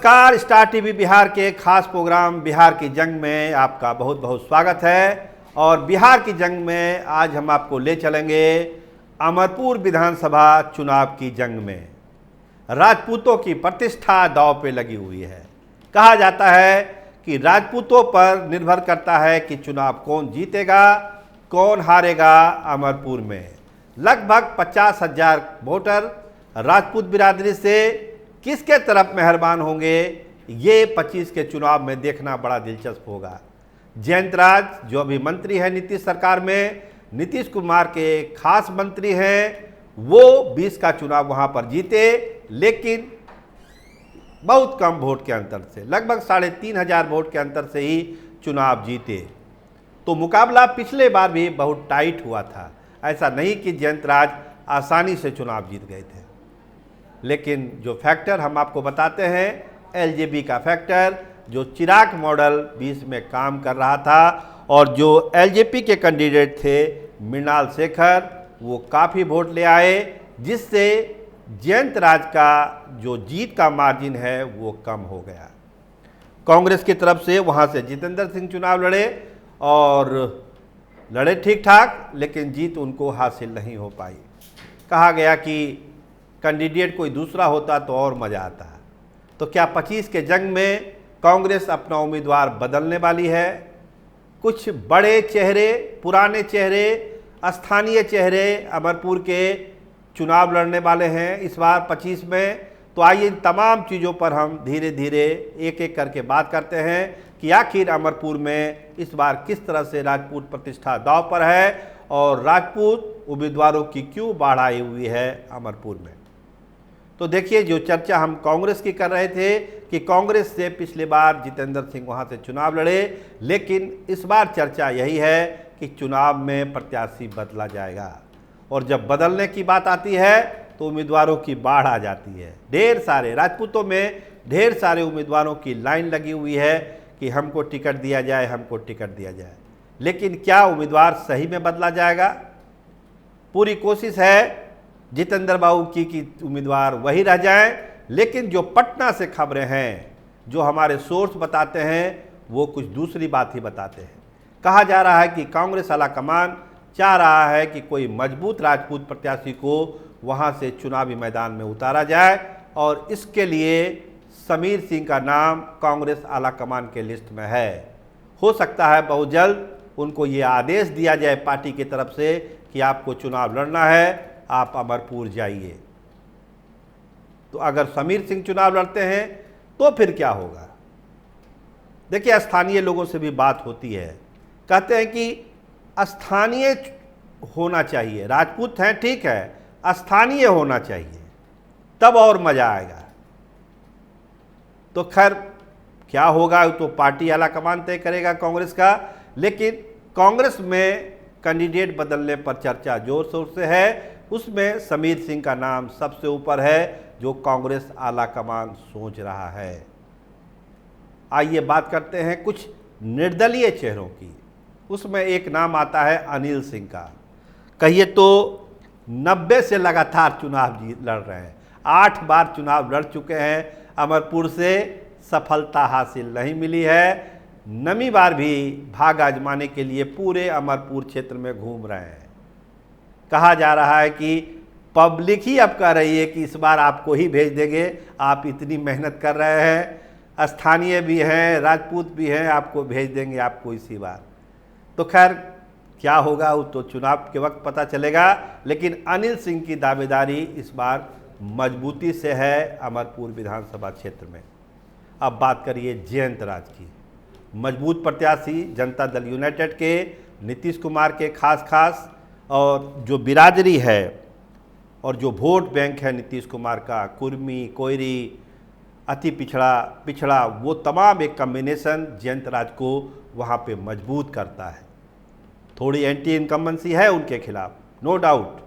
नमस्कार, star TV Bihar के खास प्रोग्राम बिहार की जंग में आपका बहुत बहुत स्वागत है। और बिहार की जंग में आज हम आपको ले चलेंगे अमरपुर विधानसभा चुनाव की जंग में। राजपूतों की प्रतिष्ठा दांव पे लगी हुई है। कहा जाता है कि राजपूतों पर निर्भर करता है कि चुनाव कौन जीतेगा, कौन हारेगा। अमरपुर में लगभग 50,000 वोटर राजपूत बिरादरी से किसके तरफ मेहरबान होंगे, ये 25 के चुनाव में देखना बड़ा दिलचस्प होगा। जयंत राज जो अभी मंत्री है नीतीश सरकार में, नीतीश कुमार के खास मंत्री हैं, वो 20 का चुनाव वहां पर जीते, लेकिन बहुत कम वोट के अंतर से, लगभग 3,500 वोट के अंतर से ही चुनाव जीते। तो मुकाबला पिछले बार भी बहुत टाइट हुआ था। ऐसा नहीं कि जयंत राज आसानी से चुनाव जीत गए थे, लेकिन जो फैक्टर हम आपको बताते हैं, एलजेबी का फैक्टर, जो चिराग मॉडल 20 में काम कर रहा था, और जो एलजेपी के कैंडिडेट थे मृणाल शेखर, वो काफ़ी वोट ले आए, जिससे जयंत राज का जो जीत का मार्जिन है वो कम हो गया। कांग्रेस की तरफ से वहाँ से जितेंद्र सिंह चुनाव लड़े और लड़े ठीक ठाक, लेकिन जीत उनको हासिल नहीं हो पाई। कहा गया कि कैंडिडेट कोई दूसरा होता तो और मज़ा आता। तो क्या 25 के जंग में कांग्रेस अपना उम्मीदवार बदलने वाली है? कुछ बड़े चेहरे, पुराने चेहरे, स्थानीय चेहरे अमरपुर के चुनाव लड़ने वाले हैं इस बार 25 में। तो आइए इन तमाम चीज़ों पर हम धीरे धीरे एक एक करके बात करते हैं कि आखिर अमरपुर में इस बार किस तरह से राजपूत प्रतिष्ठा दांव पर है और राजपूत उम्मीदवारों की क्यों बाढ़ आई हुई है अमरपुर में। तो देखिए, जो चर्चा हम कांग्रेस की कर रहे थे कि कांग्रेस से पिछली बार जितेंद्र सिंह वहां से चुनाव लड़े, लेकिन इस बार चर्चा यही है कि चुनाव में प्रत्याशी बदला जाएगा। और जब बदलने की बात आती है तो उम्मीदवारों की बाढ़ आ जाती है। ढेर सारे राजपूतों में ढेर सारे उम्मीदवारों की लाइन लगी हुई है कि हमको टिकट दिया जाए, हमको टिकट दिया जाए। लेकिन क्या उम्मीदवार सही में बदला जाएगा? पूरी कोशिश है जितेंद्र बाबू की उम्मीदवार वही रह जाएं, लेकिन जो पटना से खबरें हैं, जो हमारे सोर्स बताते हैं, वो कुछ दूसरी बात ही बताते हैं। कहा जा रहा है कि कांग्रेस आला कमान चाह रहा है कि कोई मजबूत राजपूत प्रत्याशी को वहां से चुनावी मैदान में उतारा जाए, और इसके लिए समीर सिंह का नाम कांग्रेस आला कमान के लिस्ट में है। हो सकता है बहुत जल्द उनको ये आदेश दिया जाए पार्टी की तरफ से कि आपको चुनाव लड़ना है, आप अमरपुर जाइए। तो अगर समीर सिंह चुनाव लड़ते हैं तो फिर क्या होगा? देखिए, स्थानीय लोगों से भी बात होती है, कहते हैं कि स्थानीय होना चाहिए। राजपूत हैं ठीक है, स्थानीय होना चाहिए, तब और मज़ा आएगा। तो खैर क्या होगा तो पार्टी आला कमान तय करेगा कांग्रेस का, लेकिन कांग्रेस में कैंडिडेट बदलने पर चर्चा जोर शोर से है। उसमें समीर सिंह का नाम सबसे ऊपर है, जो कांग्रेस आला कमान सोच रहा है। आइए बात करते हैं कुछ निर्दलीय चेहरों की। उसमें एक नाम आता है अनिल सिंह का। कहिए तो 90 से लगातार चुनाव लड़ रहे हैं, 8 बार चुनाव लड़ चुके हैं। अमरपुर से सफलता हासिल नहीं मिली है। नवी बार भी भाग आजमाने के लिए पूरे अमरपुर क्षेत्र में घूम रहे हैं। कहा जा रहा है कि पब्लिक ही अब कह रही है कि इस बार आपको ही भेज देंगे, आप इतनी मेहनत कर रहे हैं, स्थानीय भी हैं, राजपूत भी हैं, आपको भेज देंगे आपको इसी बार। तो खैर क्या होगा वो तो चुनाव के वक्त पता चलेगा, लेकिन अनिल सिंह की दावेदारी इस बार मजबूती से है अमरपुर विधानसभा क्षेत्र में। अब बात करिए जयंत राज की। मजबूत प्रत्याशी जनता दल यूनाइटेड के नीतीश कुमार के खास और जो बिरादरी है और जो वोट बैंक है नीतीश कुमार का, कुर्मी, कोयरी, अति पिछड़ा, वो तमाम एक कम्बिनेशन जयंत राज को वहाँ पे मजबूत करता है। थोड़ी एंटी इनकम्बेंसी है उनके खिलाफ, नो डाउट।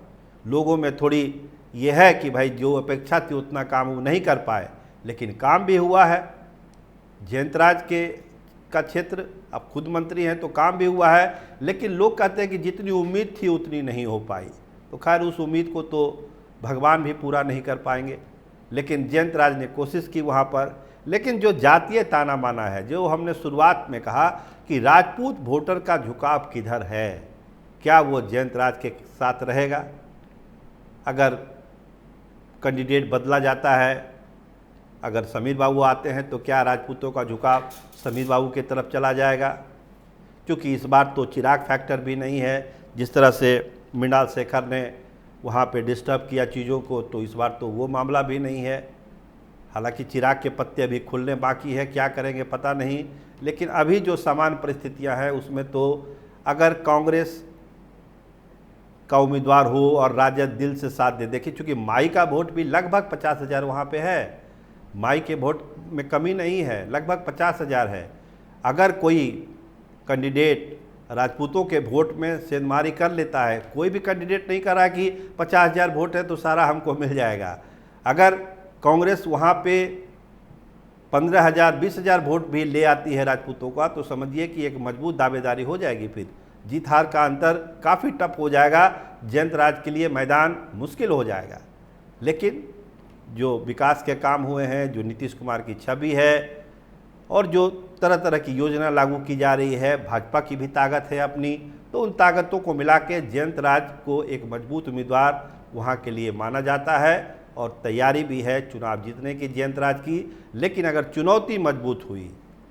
लोगों में थोड़ी ये है कि भाई जो अपेक्षा थी उतना काम वो नहीं कर पाए, लेकिन काम भी हुआ है। जयंत राज का क्षेत्र, अब खुद मंत्री हैं तो काम भी हुआ है, लेकिन लोग कहते हैं कि जितनी उम्मीद थी उतनी नहीं हो पाई। तो खैर उस उम्मीद को तो भगवान भी पूरा नहीं कर पाएंगे, लेकिन जयंत राज ने कोशिश की वहाँ पर, लेकिन जो जातीय ताना बाना है, जो हमने शुरुआत में कहा कि राजपूत वोटर का झुकाव किधर है, क्या वो जयंत राज के साथ रहेगा? अगर कैंडिडेट बदला जाता है, अगर समीर बाबू आते हैं तो क्या राजपूतों का झुकाव समीर बाबू की तरफ चला जाएगा? क्योंकि इस बार तो चिराग फैक्टर भी नहीं है, जिस तरह से मृणाल शेखर ने वहाँ पे डिस्टर्ब किया चीज़ों को, तो इस बार तो वो मामला भी नहीं है। हालांकि चिराग के पत्ते अभी खुलने बाकी है, क्या करेंगे पता नहीं, लेकिन अभी जो सामान्य परिस्थितियां हैं उसमें तो अगर कांग्रेस का उम्मीदवार हो और राजद दिल से साथ दे, देखिए चूँकि माई का वोट भी लगभग 50,000 वहाँ पे है, माई के वोट में कमी नहीं है, लगभग 50,000 है। अगर कोई कैंडिडेट राजपूतों के वोट में सेंधमारी कर लेता है, कोई भी कैंडिडेट नहीं कर रहा कि 50,000 वोट है तो सारा हमको मिल जाएगा। अगर कांग्रेस वहाँ पे 15,000 20,000 वोट भी ले आती है राजपूतों का, तो समझिए कि एक मजबूत दावेदारी हो जाएगी। फिर जीत हार का अंतर काफ़ी टफ हो जाएगा, जयंत राज के लिए मैदान मुश्किल हो जाएगा। लेकिन जो विकास के काम हुए हैं, जो नीतीश कुमार की छवि है और जो तरह तरह की योजना लागू की जा रही है, भाजपा की भी ताकत है अपनी, तो उन ताकतों को मिला के जयंत राज को एक मजबूत उम्मीदवार वहाँ के लिए माना जाता है और तैयारी भी है चुनाव जीतने की जयंत राज की। लेकिन अगर चुनौती मजबूत हुई,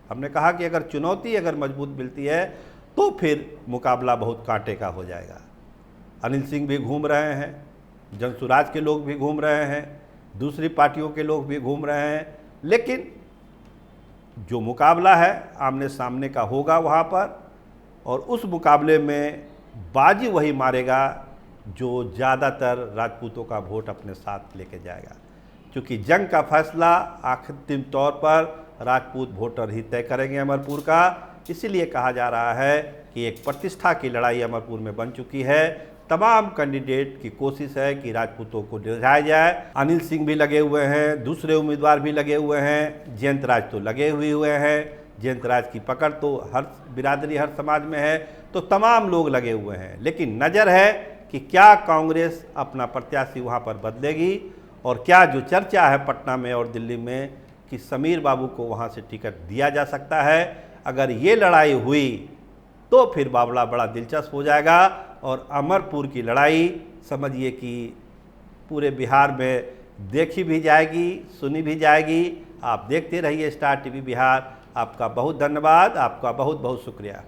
हमने कहा कि अगर चुनौती अगर मजबूत मिलती है तो फिर मुकाबला बहुत कांटे का हो जाएगा। अनिल सिंह भी घूम रहे हैं, जनसुराज के लोग भी घूम रहे हैं, दूसरी पार्टियों के लोग भी घूम रहे हैं, लेकिन जो मुकाबला है आमने सामने का होगा वहाँ पर, और उस मुकाबले में बाजी वही मारेगा जो ज़्यादातर राजपूतों का वोट अपने साथ लेके जाएगा। क्योंकि जंग का फैसला आखिरी तौर पर राजपूत वोटर ही तय करेंगे अमरपुर का। इसीलिए कहा जा रहा है कि एक प्रतिष्ठा की लड़ाई अमरपुर में बन चुकी है। तमाम कैंडिडेट की कोशिश है कि राजपूतों को दिलाया जाए। अनिल सिंह भी लगे हुए हैं, दूसरे उम्मीदवार भी लगे हुए हैं, जयंत राज तो लगे हुए हैं। जयंत राज की पकड़ तो हर बिरादरी हर समाज में है, तो तमाम लोग लगे हुए हैं। लेकिन नज़र है कि क्या कांग्रेस अपना प्रत्याशी वहाँ पर बदलेगी, और क्या जो चर्चा है पटना में और दिल्ली में कि समीर बाबू को वहाँ से टिकट दिया जा सकता है, अगर ये लड़ाई हुई तो फिर मामला बड़ा दिलचस्प हो जाएगा। और अमरपुर की लड़ाई समझिए कि पूरे बिहार में देखी भी जाएगी, सुनी भी जाएगी। आप देखते रहिए स्टार टीवी बिहार। आपका बहुत धन्यवाद, आपका बहुत बहुत शुक्रिया।